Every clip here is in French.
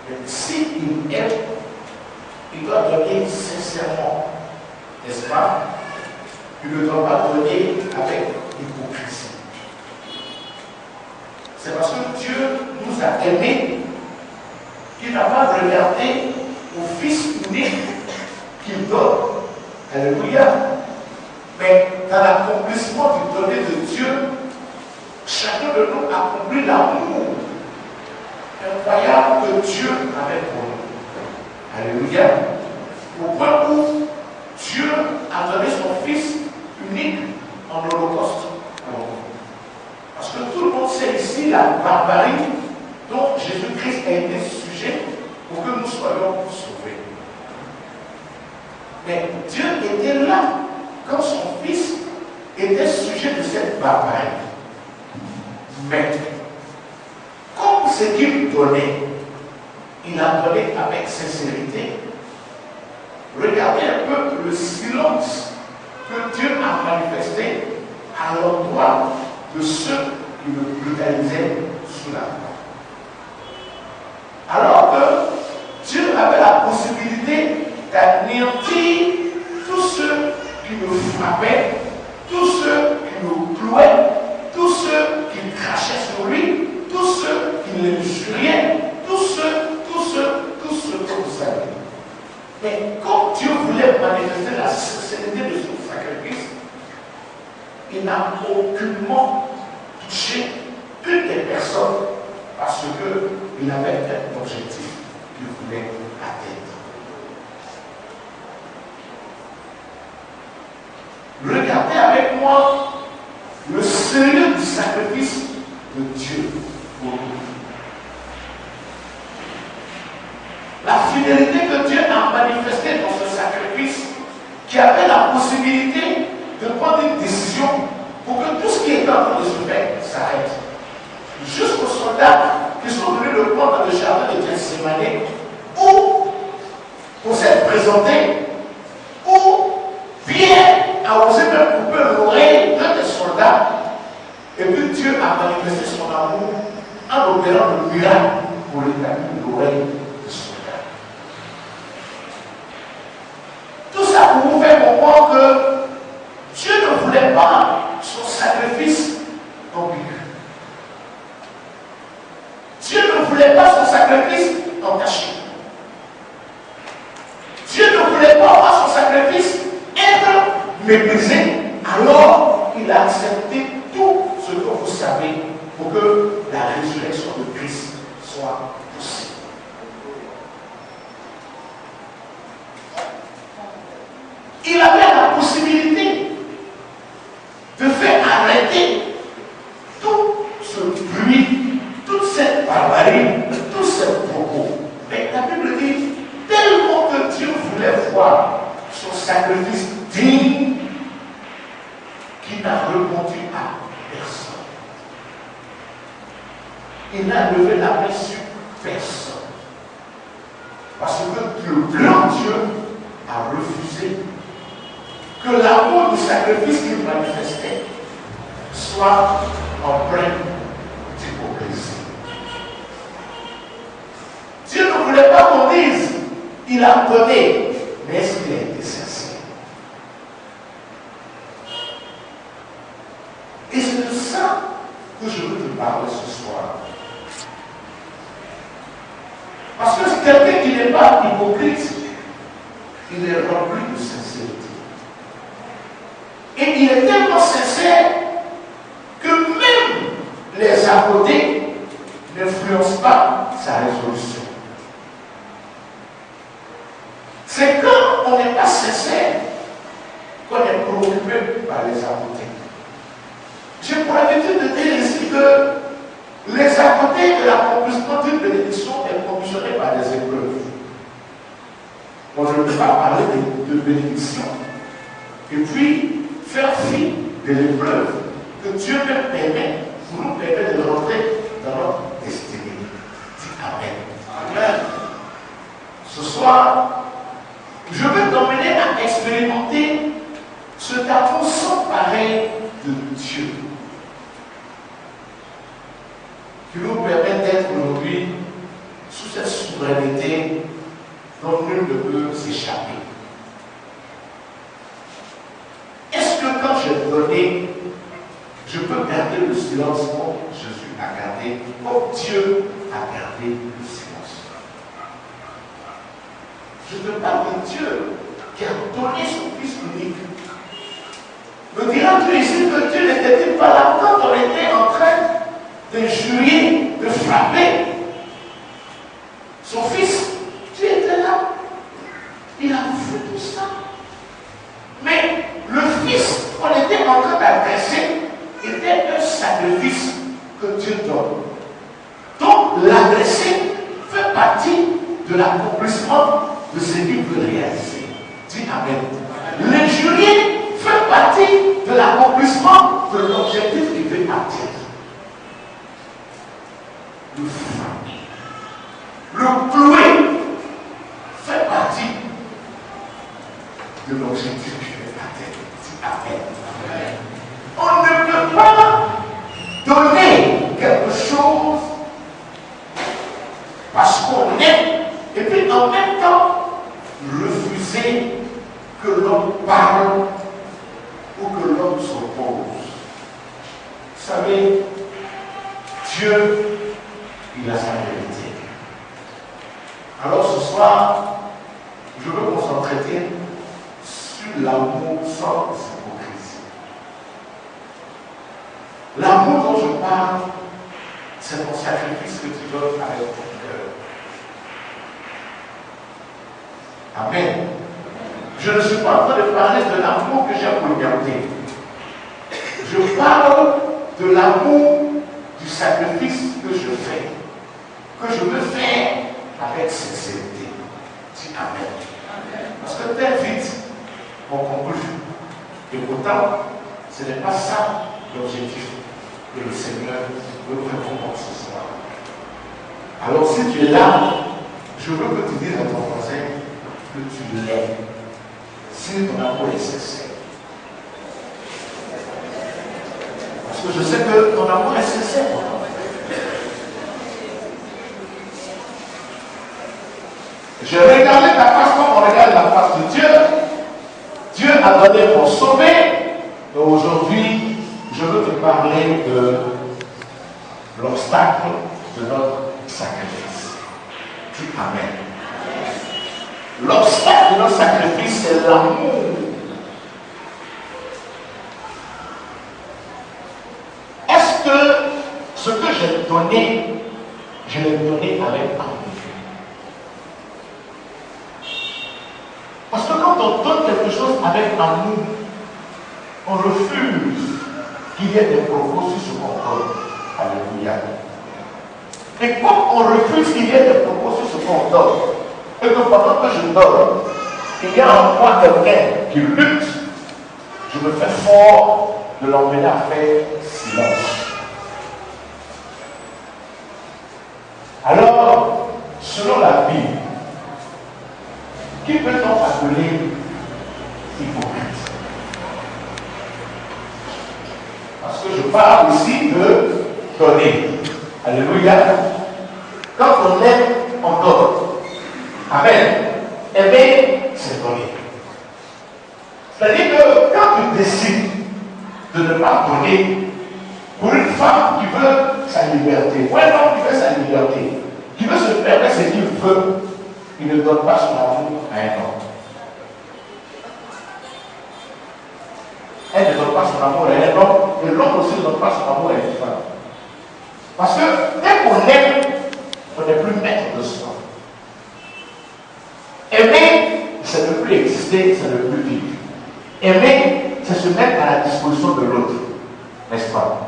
Mais s'il aime, il doit donner sincèrement, n'est-ce pas? Il ne doit pas donner avec hypocrisie. C'est parce que Dieu nous a aimés qu'il n'a pas regardé au Fils unique qu'il donne. Alléluia. Mais dans l'accomplissement du donné de Dieu, chacun de nous accomplit l'amour incroyable que Dieu avait pour nous. Alléluia. Au point où Dieu a donné son Fils unique en holocauste. Parce que tout le monde sait ici la barbarie dont Jésus-Christ a été sujet pour que nous soyons sauvés. Mais Dieu était là quand son Fils était sujet de cette barbarie. Mais, comme ce qu'il donnait, il a donné avec sincérité. Regardez un peu le silence que Dieu a manifesté à l'endroit de ceux qui le brutalisaient sous la croix. Alors que Dieu avait la possibilité d'anéantir tous ceux qui nous frappaient, tous ceux qui nous clouaient, tous ceux qui crachaient sur lui, tous ceux qui l'injuriaient, tous ceux que vous savez. Mais comme Dieu voulait manifester la sincérité de son sacrifice, il n'a aucunement touché une des personnes parce qu'il avait un objectif qu'il voulait atteindre. Regardez avec moi le sérieux du sacrifice de Dieu pour nous. La fidélité que Dieu a manifestée dans ce sacrifice, qui avait la possibilité de prendre une décision pour que tout ce qui est en train de se faire s'arrête. Jusqu'aux soldats qui sont venus le prendre dans le jardin de Gethsémani, ou pour s'être présentés, ou Pierre a osé même couper l'oreille d'un des soldats, et puis Dieu a manifesté son amour en opérant le miracle pour établir l'oreille du soldat. Tout ça pour vous faire comprendre que Dieu ne voulait pas son sacrifice ambigu. Dieu ne voulait pas son sacrifice en cachette. Dieu ne voulait pas voir son sacrifice être méprisé, alors il a accepté tout ce que vous savez pour que la résurrection de Christ soit possible. Il avait la possibilité de faire arrêter tout ce bruit, toute cette barbarie, tous ces propos. Mais la Bible dit, tellement que Dieu voulait voir son sacrifice digne, qu'il n'a répondu à personne. Il n'a levé la main sur personne. Parce que le grand Dieu a refusé que l'amour du sacrifice qu'il manifestait soit empreint d'hypocrisie. Dieu ne voulait pas qu'on dise, il a donné, mais est-ce qu'il a été sincère? Et c'est de ça que je veux te parler ce soir. Parce que c'est quelqu'un qui n'est pas hypocrite, il est rempli de sincérité. Et il est tellement sincère que même les à côté n'influencent pas sa résolution. C'est quand on n'est pas sincère qu'on est préoccupé par les à côté. J'ai pour l'habitude de dire ici que les à côté de l'accomplissement d'une bénédiction est conditionné par des épreuves. On ne peut pas parler de bénédiction et puis faire fi de l'épreuve que Dieu même permet pour nous permettre de rentrer dans notre destinée. Dis Amen. Amen. Ce soir, je veux t'emmener à expérimenter cet amour sans pareil de Dieu, qui nous permet d'être aujourd'hui sous sous cette souveraineté dont nul ne peut s'échapper. Est-ce que quand j'ai donné, je peux garder le silence comme Jésus a gardé, comme Dieu a gardé le silence? Je te parle de Dieu qui a donné son Fils unique. Me dira-tu ici que Dieu n'était pas là quand on était en train d'injurier, de frapper son Fils? Dieu était là. Il a vu tout ça. Mais le Fils qu'on était en train d'adresser était un sacrifice que Dieu donne. Donc l'adresser fait partie de l'accomplissement de ce qu'il veut réaliser. Dis Amen. L'injurier fait partie de l'accomplissement de l'objectif qu'il veut atteindre. Le frapper, le clouer fait partie de l'objectif qu'il veut atteindre. Dis Amen. On ne peut pas donner quelque chose parce qu'on aime et puis en même temps refuser que l'homme parle ou que l'homme s'oppose. Vous savez, Dieu, il a sa vérité. Alors ce soir, je veux qu'on s'entretienne sur l'amour sans hypocrisie. L'amour dont je parle, c'est ton sacrifice que tu donnes avec ton cœur. Amen. Je ne suis pas en train de parler de l'amour que j'ai regardé. Je parle de l'amour du sacrifice que je fais, que je veux faire avec sincérité. Dis Amen. Parce que très vite, on conclut. Et pourtant, ce n'est pas ça l'objectif que le Seigneur veut nous répondre ce soir. Alors si tu es là, je veux que tu dises à ton voisin que tu l'aimes. Si ton amour est sincère. Parce que je sais que ton amour est sincère. J'ai regardé ta face comme on regarde la face de Dieu. Dieu a donné pour sauver. Et aujourd'hui, je veux te parler de l'obstacle de notre sacrifice. Dis Amen. L'obstacle de notre sacrifice, c'est l'amour. Est-ce que ce que j'ai donné, je l'ai donné avec amour? Parce que quand on donne quelque chose avec amour, on refuse qu'il y ait des propos sur ce qu'on donne. Alléluia. Et comme on refuse qu'il y ait des propos sur ce qu'on donne, et que pendant que je donne, il y a en moi quelqu'un qui lutte, je me fais fort de l'emmener à faire silence. Alors, selon la Bible, qui peut-on appeler hypocrite? Parce que je parle ici de donner. Alléluia. Quand on aime, on donne. Amen. Aimer, c'est donner. C'est-à-dire que quand tu décides de ne pas donner, pour une femme qui veut sa liberté, ou un homme qui veut sa liberté, qui veut se permettre ce qu'il veut, il ne donne pas son amour à un homme. Elle ne donne pas son amour à un homme, et l'homme aussi ne donne pas son amour à une femme. Parce que dès qu'on aime, on n'est plus maître de soi. Aimer, c'est ne plus exister, c'est ne plus vivre. Aimer, c'est se mettre à la disposition de l'autre, n'est-ce pas?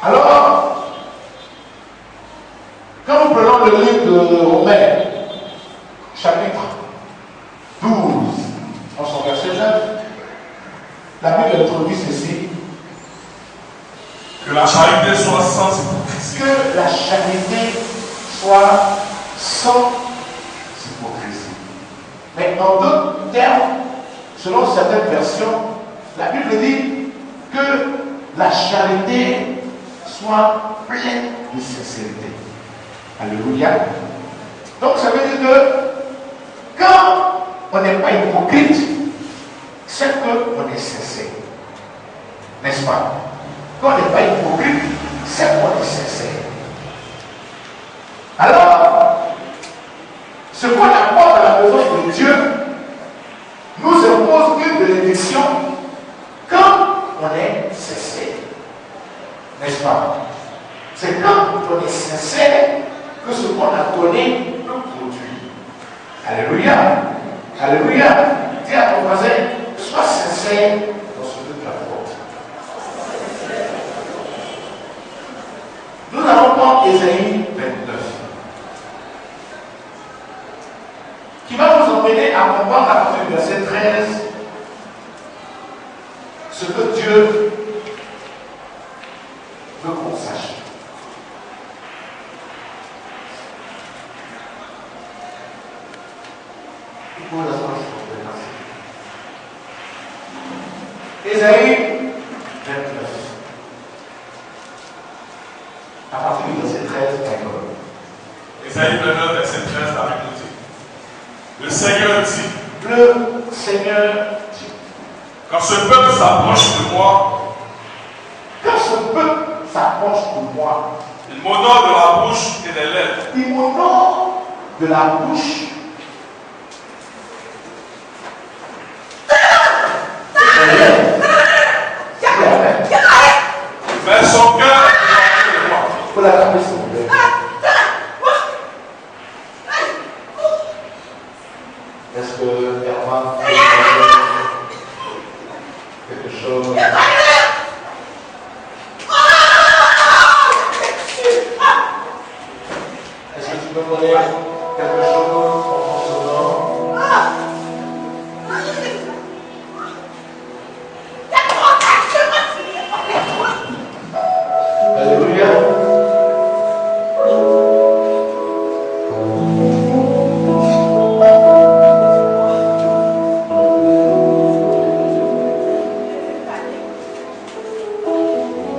Alors, quand nous prenons le livre de Romains, chapitre 12, en son verset 9, la Bible introduit ceci. Que la charité soit sans hypocrisie. Que la charité soit sans hypocrisie. Mais en d'autres termes, selon certaines versions, la Bible dit que la charité soit plein de sincérité. Alléluia. Donc ça veut dire que quand on n'est pas hypocrite, c'est qu'on est sincère. N'est-ce pas? Quand on n'est pas hypocrite, c'est qu'on est sincère. Alors, ce qu'on apporte à la présence de Dieu nous impose une bénédiction quand on est sincère. N'est-ce pas? C'est quand on est sincère que ce qu'on a donné peut produire. Alléluia. Alléluia. Dis à ton voisin, sois sincère dans ce que tu apportes. Nous allons prendre Ésaïe 29, qui va nous emmener à comprendre à partir du verset 13 ce que Dieu veut qu'on sache. Ésaïe 29. À partir du verset 13, d'accord. Ésaïe 29, verset 13, la Bible dit. Le Seigneur dit. Le Seigneur dit. Quand ce peuple s'approche de moi, quand ce peuple s'approche de moi, il m'honore de la bouche et des lèvres. Il m'honore de la bouche. Mais son cœur est de moi. Faut la taper s'il vous plaît. Est-ce que Herman quelque chose? Est-ce que tu peux me donner quelque chose en ce nom? Alléluia.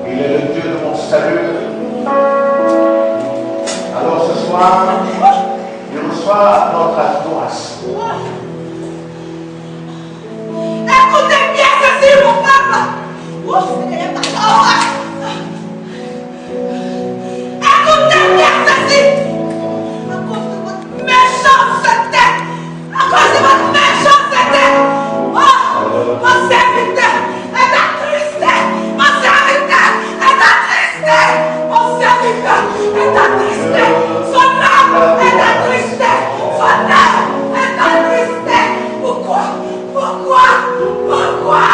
Il est le Dieu de mon salut. Alors ce soir, il reçoit notre adoration. Écoutez bien ceci, mon peuple. Écoutez bien ceci. À cause de votre méchanceté. À cause de votre méchanceté. Oh, mon serviteur est attristé. Mon serviteur est attristé. Mon serviteur est attristé. Son âme est attristé. Son âme est attristé. Pourquoi? Pourquoi? Pourquoi?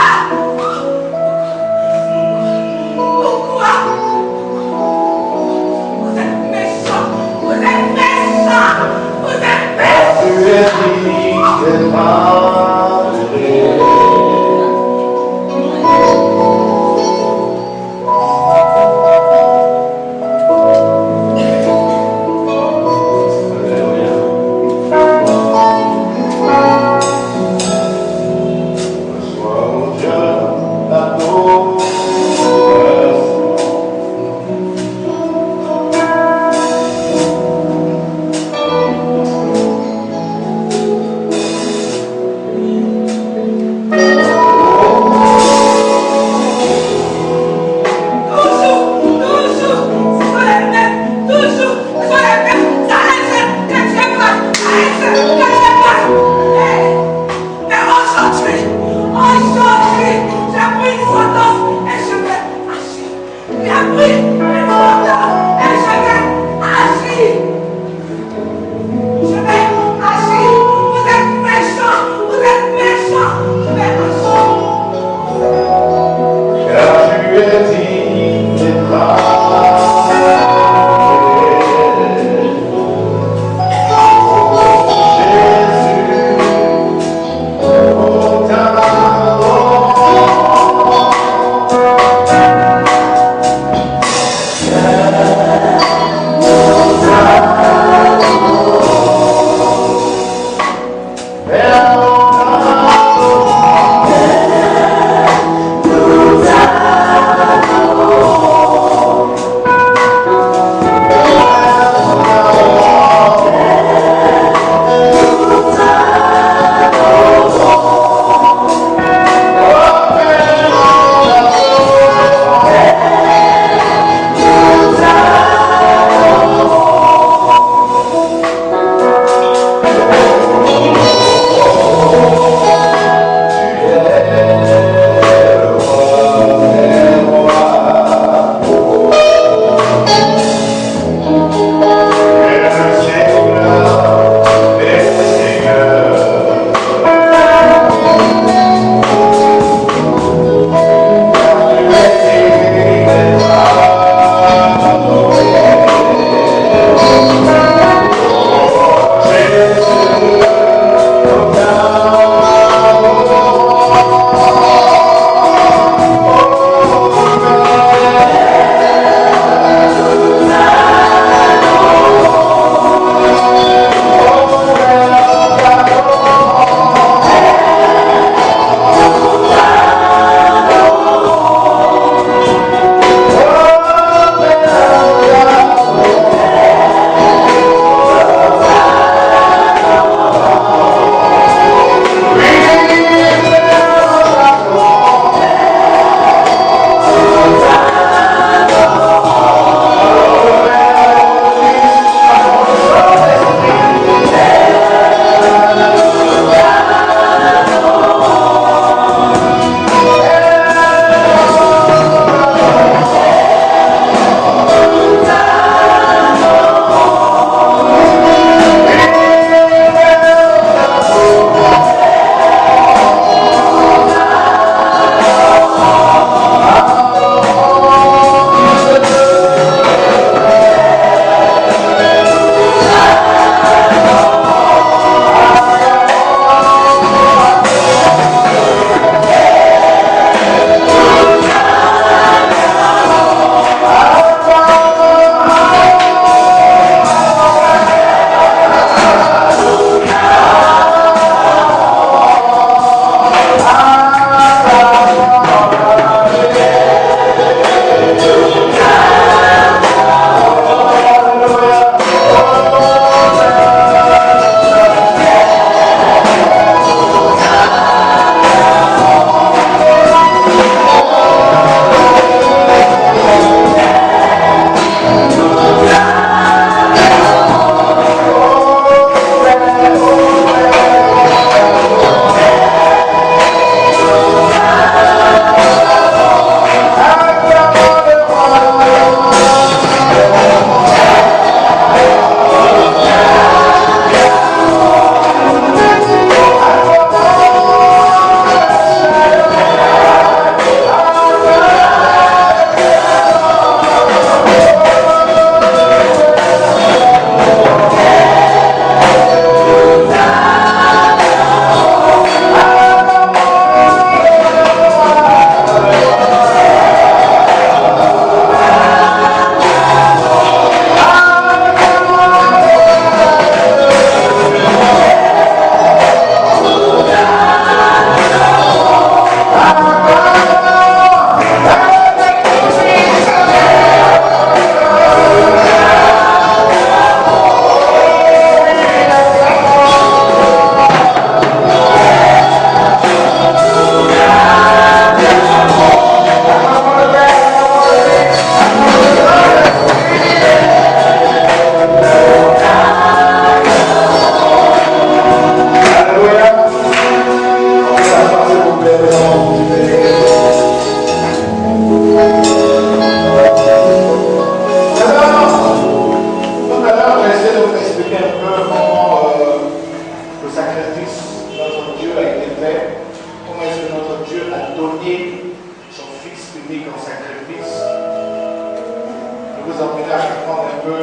Je vous emmener à comprendre un peu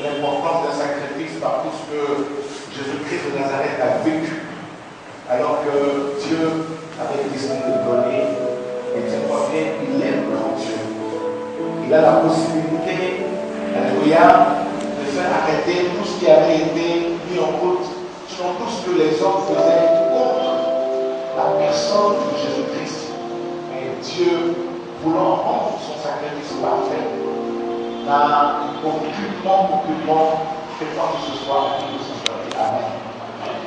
l'importance d'un sacrifice par tout ce que Jésus-Christ de Nazareth a vécu, alors que Dieu avait décidé de donner. Et tiens-moi bien, il est le grand Dieu. Il a la possibilité, alléluia, de faire arrêter tout ce qui avait été mis en route, selon tout ce que les hommes faisaient contre la personne de Jésus-Christ. Et Dieu, voulant rendre son sacrifice parfait, n'a aucunement fait quoi que ce soit pour que ce soit dit Amen.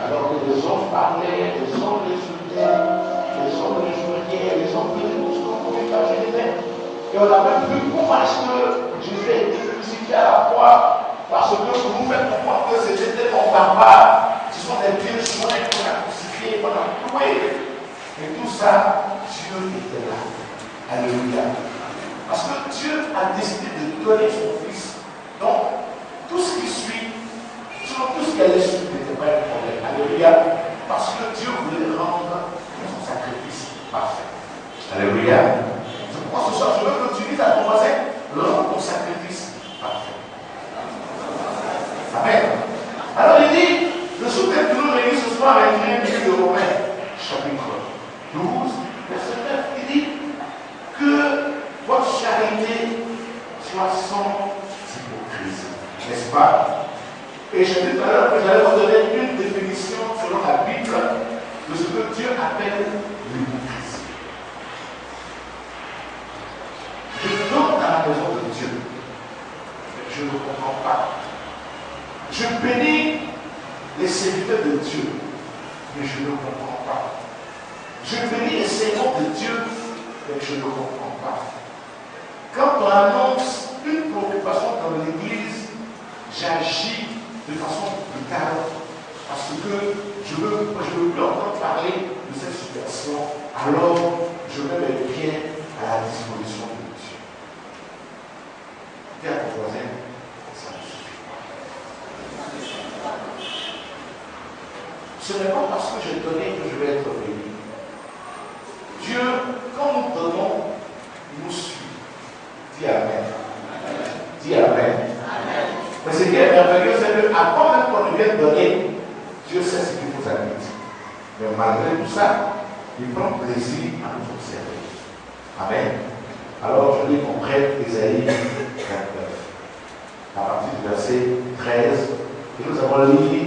Alors que les hommes parlaient, les hommes les insultaient, les hommes les joignaient, les hommes faisaient tout ce qu'on pouvait faire chez les mêmes. Et on a même vu comment est-ce que Jésus a été crucifié à la croix, parce que pour nous faire comprendre que c'était tellement barbare. Ce sont des pieds soins qu'on a crucifiés, qu'on a cloués. Et tout ça, Dieu était là. Alléluia. Parce que Dieu a décidé de donner son Fils. Donc, tout ce qui suit, selon tout ce qui allait suivre, n'était pas un problème. Alléluia. Parce que Dieu voulait rendre son sacrifice parfait. Alléluia. Je crois ce soir, je veux que tu dises à ton voisin, rends ton sacrifice parfait. Amen. Alors il dit, le sous-texte que nous réunissons ce soir est un livre de Romains, chapitre 12, verset 9. Il dit que votre charité soit sans hypocrisie. N'est-ce pas? Et je dis tout à l'heure que j'allais vous donner une définition selon la Bible de ce que Dieu appelle l'hypocrisie. Je dors dans la maison de Dieu, mais je ne comprends pas. Je bénis les serviteurs de Dieu, mais je ne comprends pas. Je bénis les servants de Dieu, mais je ne comprends pas. Quand on annonce une préoccupation dans l'église, j'agis de façon brutale parce que je veux plus entendre parler de cette situation. Alors, je mets mes pieds à la disposition de Dieu. Dis à ton voisin, ça ne suffit pas. Ce n'est pas parce que j'ai donné que je vais être béni. Dieu, quand nous donnons, nous suit. Dis Amen. Dis Amen. Mais ce qui est merveilleux, c'est qu'avant même qu'on ne vienne donner, Dieu sait ce qu'il vous habite. Mais malgré tout ça, il prend plaisir à nous observer. Amen. Alors je lis qu'on prête Ésaïe 29, à partir du verset 13, et nous allons lire